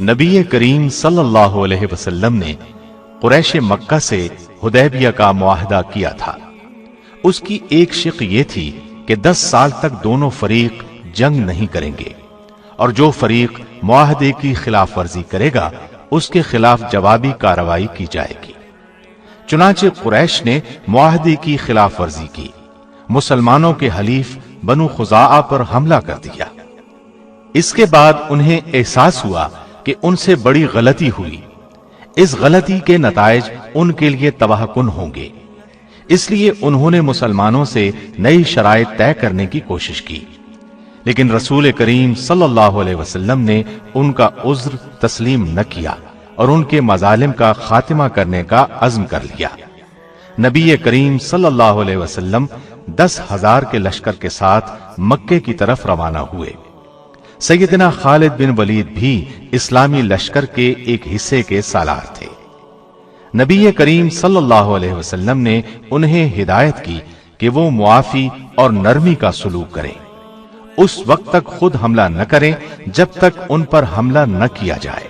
نبی کریم صلی اللہ علیہ وسلم نے قریش مکہ سے حدیبیہ کا معاہدہ کیا تھا۔ اس کی ایک شق یہ تھی کہ 10 سال تک دونوں فریق جنگ نہیں کریں گے، اور جو فریق معاہدے کی خلاف ورزی کرے گا اس کے خلاف جوابی کارروائی کی جائے گی۔ چنانچہ قریش نے معاہدے کی خلاف ورزی کی، مسلمانوں کے حلیف بنو خزاعہ پر حملہ کر دیا۔ اس کے بعد انہیں احساس ہوا کہ ان سے بڑی غلطی ہوئی، اس غلطی کے نتائج ان کے لیے تباہ کن ہوں گے، اس لیے انہوں نے مسلمانوں سے نئی شرائط طے کرنے کی کوشش کی، لیکن رسول کریم صلی اللہ علیہ وسلم نے ان کا عذر تسلیم نہ کیا اور ان کے مظالم کا خاتمہ کرنے کا عزم کر لیا۔ نبی کریم صلی اللہ علیہ وسلم 10,000 کے لشکر کے ساتھ مکے کی طرف روانہ ہوئے۔ سیدنا خالد بن ولید بھی اسلامی لشکر کے ایک حصے کے سالار تھے۔ نبی کریم صلی اللہ علیہ وسلم نے انہیں ہدایت کی کہ وہ معافی اور نرمی کا سلوک کریں، اس وقت تک خود حملہ نہ کریں جب تک ان پر حملہ نہ کیا جائے۔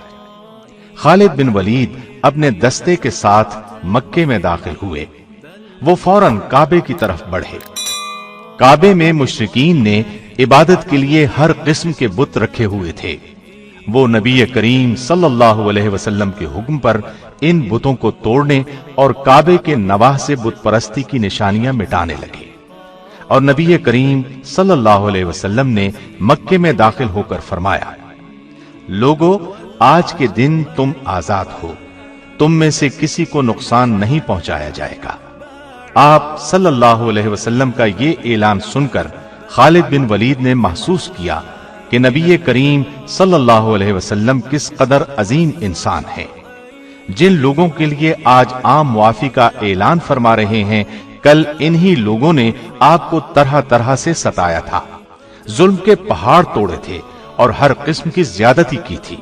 خالد بن ولید اپنے دستے کے ساتھ مکے میں داخل ہوئے۔ وہ فوراً کعبے کی طرف بڑھے۔ کعبے میں مشرکین نے عبادت کے لیے ہر قسم کے بت رکھے ہوئے تھے۔ وہ نبی کریم صلی اللہ علیہ وسلم کے حکم پر ان بتوں کو توڑنے اور کعبے کے نواح سے بت پرستی کی نشانیاں مٹانے لگے، اور نبی کریم صلی اللہ علیہ وسلم نے مکے میں داخل ہو کر فرمایا، لوگو آج کے دن تم آزاد ہو، تم میں سے کسی کو نقصان نہیں پہنچایا جائے گا۔ آپ صلی اللہ علیہ وسلم کا یہ اعلان سن کر خالد بن ولید نے محسوس کیا کہ نبی کریم صلی اللہ علیہ وسلم کس قدر عظیم انسان ہیں۔ جن لوگوں کے لیے آج عام معافی کا اعلان فرما رہے ہیں، کل انہی لوگوں نے آپ کو طرح طرح سے ستایا تھا، ظلم کے پہاڑ توڑے تھے اور ہر قسم کی زیادتی کی تھی،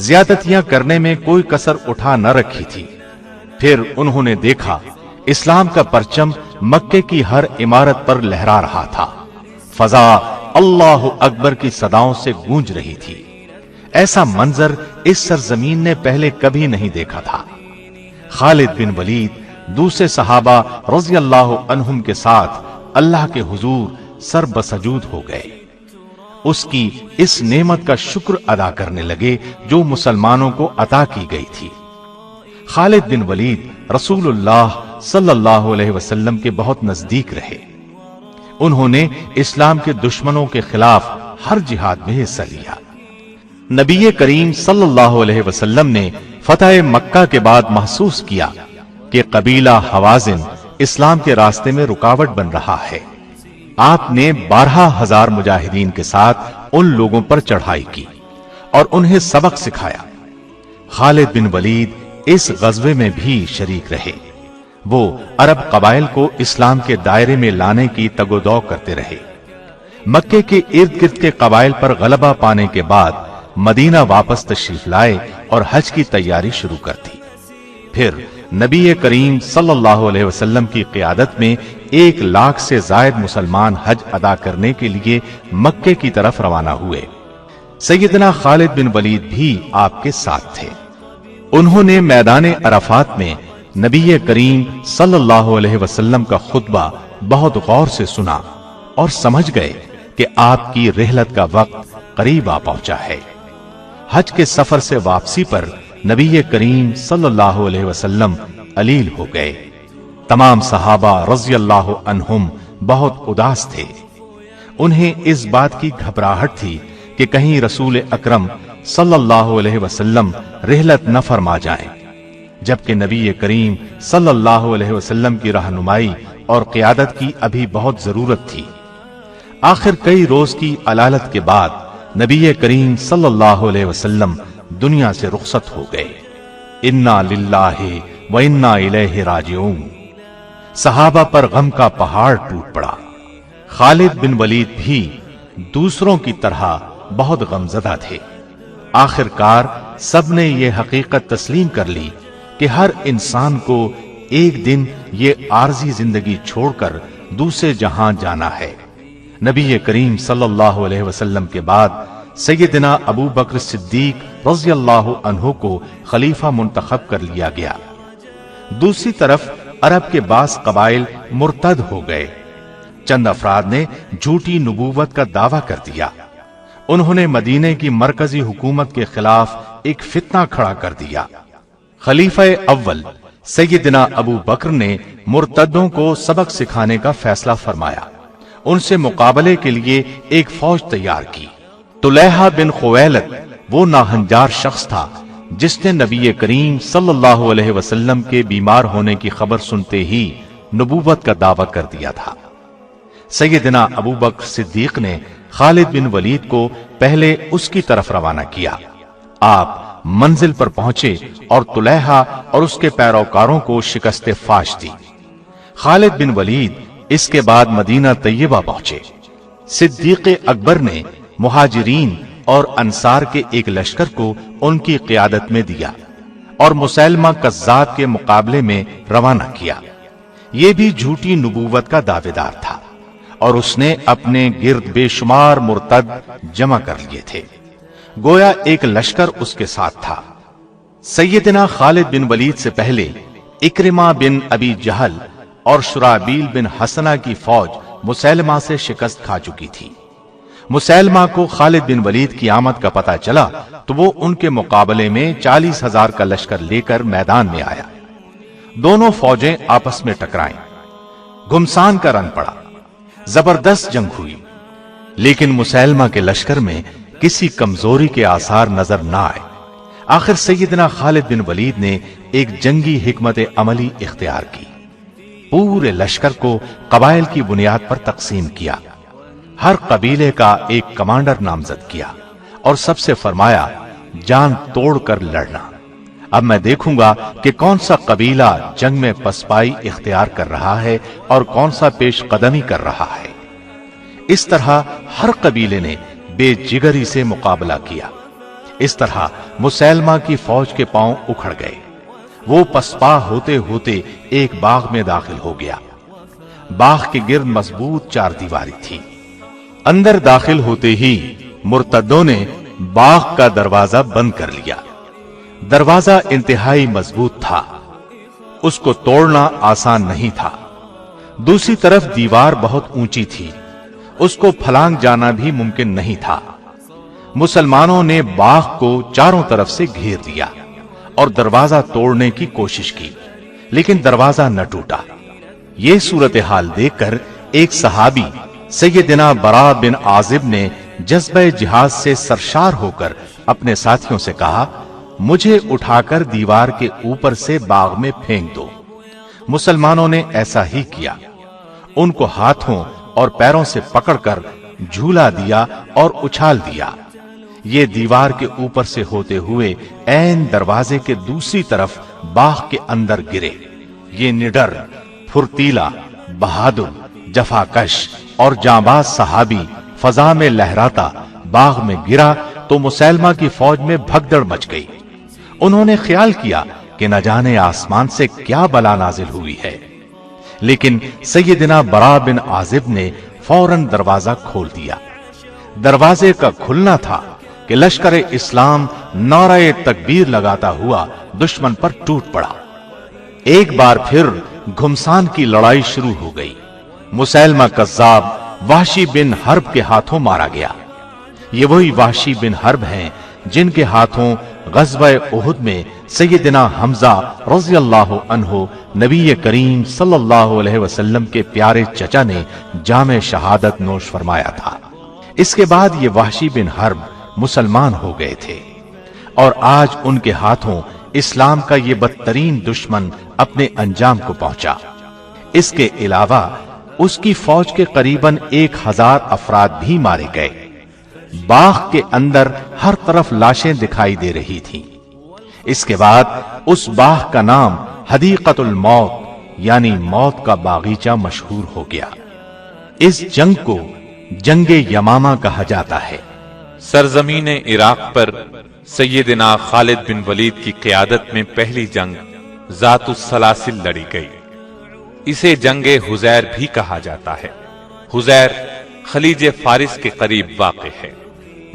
زیادتیاں کرنے میں کوئی کسر اٹھا نہ رکھی تھی۔ پھر انہوں نے دیکھا اسلام کا پرچم مکے کی ہر عمارت پر لہرا رہا تھا، فضا اللہ اکبر کی صداؤں سے گونج رہی تھی۔ ایسا منظر اس سرزمین نے پہلے کبھی نہیں دیکھا تھا۔ خالد بن ولید دوسرے صحابہ رضی اللہ عنہم کے ساتھ اللہ کے حضور سر بسجود ہو گئے، اس کی اس نعمت کا شکر ادا کرنے لگے جو مسلمانوں کو عطا کی گئی تھی۔ خالد بن ولید رسول اللہ صلی اللہ علیہ وسلم کے بہت نزدیک رہے۔ انہوں نے اسلام کے دشمنوں کے خلاف ہر جہاد میں حصہ لیا۔ نبی کریم صلی اللہ علیہ وسلم نے فتح مکہ کے بعد محسوس کیا کہ قبیلہ حوازن اسلام کے راستے میں رکاوٹ بن رہا ہے۔ آپ نے 12,000 مجاہدین کے ساتھ ان لوگوں پر چڑھائی کی اور انہیں سبق سکھایا۔ خالد بن ولید اس غزوے میں بھی شریک رہے۔ وہ عرب قبائل کو اسلام کے دائرے میں لانے کی تگ و دو کرتے رہے۔ مکے کے ارد گرد کے قبائل پر غلبہ پانے کے بعد مدینہ واپس تشریف لائے اور حج کی تیاری شروع کر دی۔ پھر نبی کریم صلی اللہ علیہ وسلم کی قیادت میں 1,00,000 سے زائد مسلمان حج ادا کرنے کے لیے مکے کی طرف روانہ ہوئے۔ سیدنا خالد بن ولید بھی آپ کے ساتھ تھے۔ انہوں نے میدان عرفات میں نبی کریم صلی اللہ علیہ وسلم کا خطبہ بہت غور سے سنا اور سمجھ گئے کہ آپ کی رحلت کا وقت قریب آ پہنچا ہے۔ حج کے سفر سے واپسی پر نبی کریم صلی اللہ علیہ وسلم علیل ہو گئے۔ تمام صحابہ رضی اللہ عنہم بہت اداس تھے۔ انہیں اس بات کی گھبراہٹ تھی کہ کہیں رسول اکرم صلی اللہ علیہ وسلم رحلت نہ فرما جائیں، جبکہ نبی کریم صلی اللہ علیہ وسلم کی رہنمائی اور قیادت کی ابھی بہت ضرورت تھی۔ آخر کئی روز کی علالت کے بعد نبی کریم صلی اللہ علیہ وسلم دنیا سے رخصت ہو گئے۔ انا للہ و انا الیہ راجعون۔ صحابہ پر غم کا پہاڑ ٹوٹ پڑا۔ خالد بن ولید بھی دوسروں کی طرح بہت غمزدہ تھے۔ آخر کار سب نے یہ حقیقت تسلیم کر لی کہ ہر انسان کو ایک دن یہ عارضی زندگی چھوڑ کر دوسرے جہاں جانا ہے۔ نبی کریم صلی اللہ علیہ وسلم کے بعد سیدنا ابو بکر صدیق رضی اللہ عنہ کو خلیفہ منتخب کر لیا گیا۔ دوسری طرف عرب کے بعض قبائل مرتد ہو گئے۔ چند افراد نے جھوٹی نبوت کا دعویٰ کر دیا۔ انہوں نے مدینے کی مرکزی حکومت کے خلاف ایک فتنہ کھڑا کر دیا۔ خلیفہ اول سیدنا ابو بکر نے مرتدوں کو سبق سکھانے کا فیصلہ فرمایا۔ ان سے مقابلے کے لیے ایک فوج تیار کی۔ طلیحہ بن خویلد وہ ناہنجار شخص تھا جس نے نبی کریم صلی اللہ علیہ وسلم کے بیمار ہونے کی خبر سنتے ہی نبوت کا دعویٰ کر دیا تھا۔ سیدنا ابو بکر صدیق نے خالد بن ولید کو پہلے اس کی طرف روانہ کیا۔ آپ منزل پر پہنچے اور طلیحہ اور اس کے پیروکاروں کو شکست فاش دی۔ خالد بن ولید اس کے بعد مدینہ طیبہ پہنچے۔ صدیق اکبر نے مہاجرین اور انصار کے ایک لشکر کو ان کی قیادت میں دیا اور مسیلمہ کذاب کے مقابلے میں روانہ کیا۔ یہ بھی جھوٹی نبوت کا دعوے دار تھا اور اس نے اپنے گرد بے شمار مرتد جمع کر لیے تھے، گویا ایک لشکر اس کے ساتھ تھا۔ سیدنا خالد بن ولید سے پہلے اکرمہ بن ابی جہل اور شرابیل بن حسنہ کی فوج مسیلمہ سے شکست کھا چکی تھی۔ مسیلمہ کو خالد بن ولید کی آمد کا پتہ چلا تو وہ ان کے مقابلے میں 40,000 کا لشکر لے کر میدان میں آیا۔ دونوں فوجیں آپس میں ٹکرائیں، گھمسان کا رن پڑا، زبردست جنگ ہوئی، لیکن مسیلمہ کے لشکر میں کسی کمزوری کے آثار نظر نہ آئے۔ آخر سیدنا خالد بن ولید نے ایک جنگی حکمت عملی اختیار کی۔ پورے لشکر کو قبائل کی بنیاد پر تقسیم کیا، ہر قبیلے کا ایک کمانڈر نامزد کیا اور سب سے فرمایا جان توڑ کر لڑنا۔ اب میں دیکھوں گا کہ کون سا قبیلہ جنگ میں پسپائی اختیار کر رہا ہے اور کون سا پیش قدمی کر رہا ہے۔ اس طرح ہر قبیلے نے بے جگری سے مقابلہ کیا۔ اس طرح مسیلمہ کی فوج کے پاؤں اکھڑ گئے۔ وہ پسپا ہوتے ہوتے ایک باغ میں داخل ہو گیا۔ باغ کے گرد مضبوط چار دیواری تھی۔ اندر داخل ہوتے ہی مرتدوں نے باغ کا دروازہ بند کر لیا۔ دروازہ انتہائی مضبوط تھا، اس کو توڑنا آسان نہیں تھا۔ دوسری طرف دیوار بہت اونچی تھی، اس کو پھلانگ جانا بھی ممکن نہیں تھا۔ مسلمانوں نے باغ کو چاروں طرف سے گھیر دیا اور دروازہ توڑنے کی کوشش کی، لیکن دروازہ نہ ٹوٹا۔ یہ صورتحال دیکھ کر ایک صحابی سیدنا برا بن عازب نے جذبہ جہاد سے سرشار ہو کر اپنے ساتھیوں سے کہا، مجھے اٹھا کر دیوار کے اوپر سے باغ میں پھینک دو۔ مسلمانوں نے ایسا ہی کیا، ان کو ہاتھوں اور پیروں سے پکڑ کر جھولا دیا اور اچھال دیا۔ یہ دیوار کے اوپر سے ہوتے ہوئے عین دروازے کے دوسری طرف باغ کے اندر گرے۔ یہ نڈر، پھرتیلا، بہادر، جفاکش اور جانباز صحابی فضا میں لہراتا باغ میں گرا تو مسیلمہ کی فوج میں بھگدڑ مچ گئی۔ انہوں نے خیال کیا کہ نہ جانے آسمان سے کیا بلا نازل ہوئی ہے، لیکن سیدنا برا بن عازب نے فوراً دروازہ کھول دیا۔ دروازے کا کھلنا تھا کہ لشکر اسلام نعرہ تکبیر لگاتا ہوا دشمن پر ٹوٹ پڑا۔ ایک بار پھر گھمسان کی لڑائی شروع ہو گئی۔ مسیلمہ کذاب وحشی بن حرب کے ہاتھوں مارا گیا۔ یہ وہی وحشی بن حرب ہیں جن کے ہاتھوں غزوہ احد میں سیدنا حمزہ رضی اللہ عنہ نبی کریم صلی اللہ علیہ وسلم کے پیارے چچا نے جام شہادت نوش فرمایا تھا۔ اس کے بعد یہ وحشی بن حرب مسلمان ہو گئے تھے اور آج ان کے ہاتھوں اسلام کا یہ بدترین دشمن اپنے انجام کو پہنچا۔ اس کے علاوہ اس کی فوج کے قریباً 1000 افراد بھی مارے گئے۔ باغ کے اندر ہر طرف لاشیں دکھائی دے رہی تھیں۔ اس کے بعد اس باغ کا نام حدیقۃ الموت یعنی موت کا باغیچہ مشہور ہو گیا۔ اس جنگ کو جنگ یمامہ کہا جاتا ہے۔ سرزمین عراق پر سیدنا خالد بن ولید کی قیادت میں پہلی جنگ ذات السلاسل لڑی گئی۔ اسے جنگ حزیر بھی کہا جاتا ہے۔ حزیر خلیج فارس کے قریب واقع ہے۔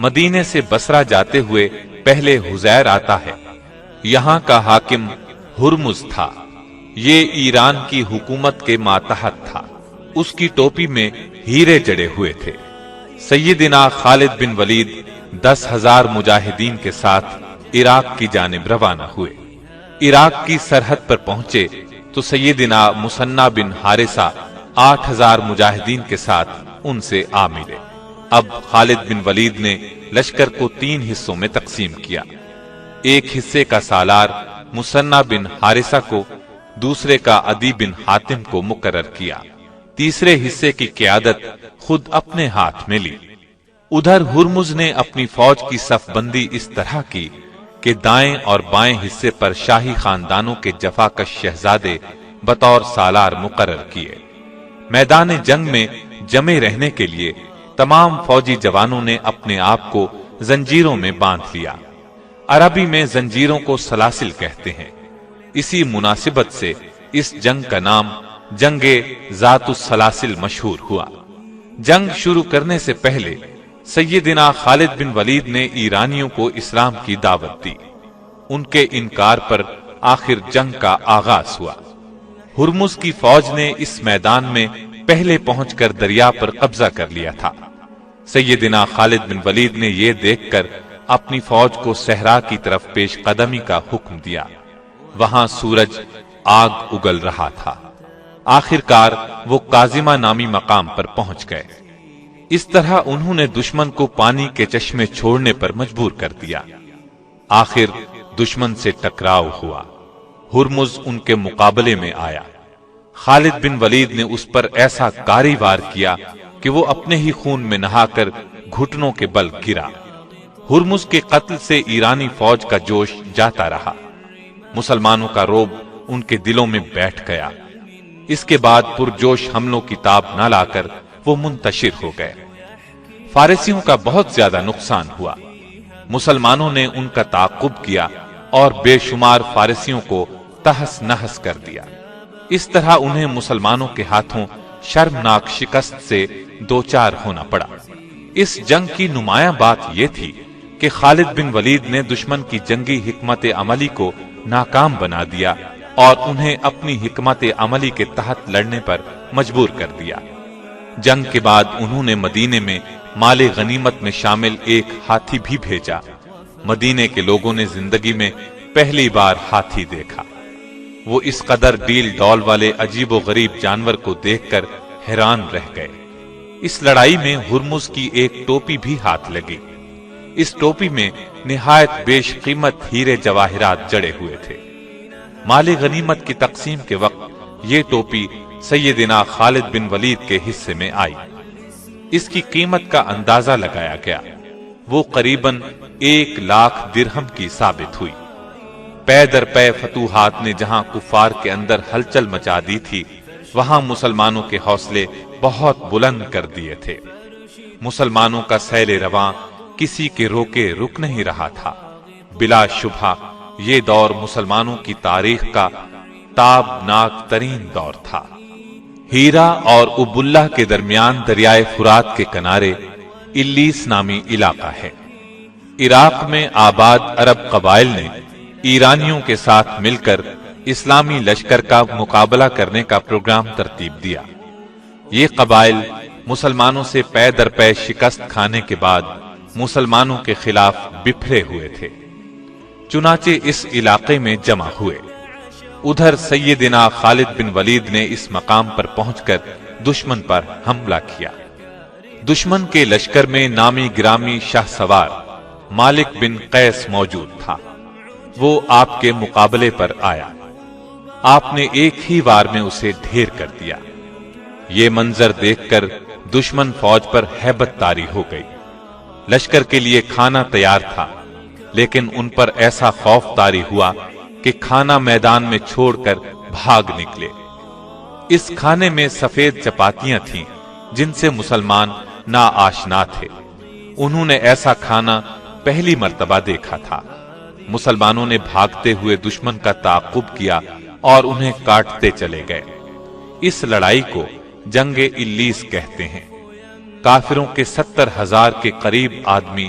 مدینے سے بصرہ جاتے ہوئے پہلے حزیر آتا ہے۔ یہاں کا حاکم ہرمز تھا۔ یہ ایران کی حکومت کے ماتحت تھا۔ اس کی ٹوپی میں ہیرے جڑے ہوئے تھے۔ سیدنا خالد بن ولید 10,000 مجاہدین کے ساتھ عراق کی جانب روانہ ہوئے۔ عراق کی سرحد پر پہنچے تو سیدنا مثنی بن حارثہ 8,000 مجاہدین کے ساتھ ان سے آ ملے۔ اب خالد بن ولید نے لشکر کو 3 حصوں میں تقسیم کیا۔ ایک حصے کا سالار مثنی بن حارثہ کو، دوسرے کا عدی بن حاتم کو مقرر کیا، تیسرے حصے کی قیادت خود اپنے ہاتھ میں لی۔ ادھر ہرمز نے اپنی فوج کی صف بندی اس طرح کی کہ دائیں اور بائیں حصے پر شاہی خاندانوں کے جفاکش شہزادے بطور سالار مقرر کیے۔ میدان جنگ میں جمے رہنے کے لیے تمام فوجی جوانوں نے اپنے آپ کو زنجیروں میں باندھ لیا۔ عربی میں زنجیروں کو سلاسل کہتے ہیں۔ اسی مناسبت سے اس جنگ کا نام جنگ ذات السلاسل مشہور ہوا۔ جنگ شروع کرنے سے پہلے سیدنا خالد بن ولید نے ایرانیوں کو اسلام کی دعوت دی۔ ان کے انکار پر آخر جنگ کا آغاز ہوا۔ ہرمز کی فوج نے اس میدان میں پہلے پہنچ کر دریا پر قبضہ کر لیا تھا۔ سیدنا خالد بن ولید نے یہ دیکھ کر اپنی فوج کو صحرا کی طرف پیش قدمی کا حکم دیا۔ وہاں سورج آگ اگل رہا تھا۔ آخرکار وہ کاظمہ نامی مقام پر پہنچ گئے۔ اس طرح انہوں نے دشمن کو پانی کے چشمے چھوڑنے پر مجبور کر دیا۔ آخر دشمن سے ٹکراؤ ہوا۔ ہرمز ان کے مقابلے میں آیا۔ خالد بن ولید نے اس پر ایسا کاری وار کیا کہ وہ اپنے ہی خون میں نہا کر گھٹنوں کے بل گرا۔ ہرمز کے قتل سے ایرانی فوج کا جوش جاتا رہا۔ مسلمانوں کا روب ان کے دلوں میں بیٹھ گیا۔ اس کے بعد پرجوش حملوں کی تاب نہ لا کر وہ منتشر ہو گئے۔ فارسیوں کا بہت زیادہ نقصان ہوا۔ مسلمانوں نے ان کا تعاقب کیا اور بے شمار فارسیوں کو تہس نہس کر دیا۔ اس طرح انہیں مسلمانوں کے ہاتھوں شرمناک شکست سے دوچار ہونا پڑا۔ اس جنگ کی نمایاں بات یہ تھی کہ خالد بن ولید نے دشمن کی جنگی حکمت عملی کو ناکام بنا دیا اور انہیں اپنی حکمت عملی کے تحت لڑنے پر مجبور کر دیا۔ جنگ کے بعد انہوں نے مدینے میں مال غنیمت میں شامل ایک ہاتھی بھی بھیجا۔ مدینے کے لوگوں نے زندگی میں پہلی بار ہاتھی دیکھا۔ وہ اس قدر ڈیل ڈول والے عجیب و غریب جانور کو دیکھ کر حیران رہ گئے۔ اس لڑائی میں ہرمز کی ایک ٹوپی بھی ہاتھ لگی۔ اس ٹوپی میں نہایت بیش قیمت ہیرے جواہرات جڑے ہوئے تھے۔ مال غنیمت کی تقسیم کے وقت یہ ٹوپی سیدنا خالد بن ولید کے حصے میں آئی۔ اس کی قیمت کا اندازہ لگایا گیا۔ وہ قریباً 1,00,000 درہم کی ثابت ہوئی۔ پے در پے فتوحات نے جہاں کفار کے اندر ہلچل مچا دی تھی، وہاں مسلمانوں کے حوصلے بہت بلند کر دیے تھے۔ مسلمانوں کا سیل رواں کسی کے روکے رک نہیں رہا تھا۔ بلا شبہ یہ دور مسلمانوں کی تاریخ کا تابناک ترین دور تھا۔ ہیرا اور اب اللہ کے درمیان دریائے فرات کے کنارے الیس نامی علاقہ ہے۔ عراق میں آباد عرب قبائل نے ایرانیوں کے ساتھ مل کر اسلامی لشکر کا مقابلہ کرنے کا پروگرام ترتیب دیا۔ یہ قبائل مسلمانوں سے پے در پے شکست کھانے کے بعد مسلمانوں کے خلاف بکھرے ہوئے تھے، چنانچہ اس علاقے میں جمع ہوئے۔ ادھر سیدنا خالد بن ولید نے اس مقام پر پہنچ کر دشمن پر حملہ کیا۔ دشمن کے لشکر میں نامی گرامی شاہ سوار مالک بن قیس موجود تھا۔ وہ آپ کے مقابلے پر آیا۔ آپ نے ایک ہی وار میں اسے ڈھیر کر دیا۔ یہ منظر دیکھ کر دشمن فوج پر ہیبت طاری ہو گئی۔ لشکر کے لیے کھانا تیار تھا، لیکن ان پر ایسا خوف طاری ہوا کہ کھانا میدان میں چھوڑ کر بھاگ نکلے۔ اس کھانے میں سفید چپاتیاں تھیں جن سے مسلمان ناآشنا تھے۔ انہوں نے ایسا کھانا پہلی مرتبہ دیکھا تھا۔ مسلمانوں نے بھاگتے ہوئے دشمن کا تعاقب کیا اور انہیں کاٹتے چلے گئے۔ اس لڑائی کو جنگ الیس کہتے ہیں۔ کافروں کے 70,000 کے قریب آدمی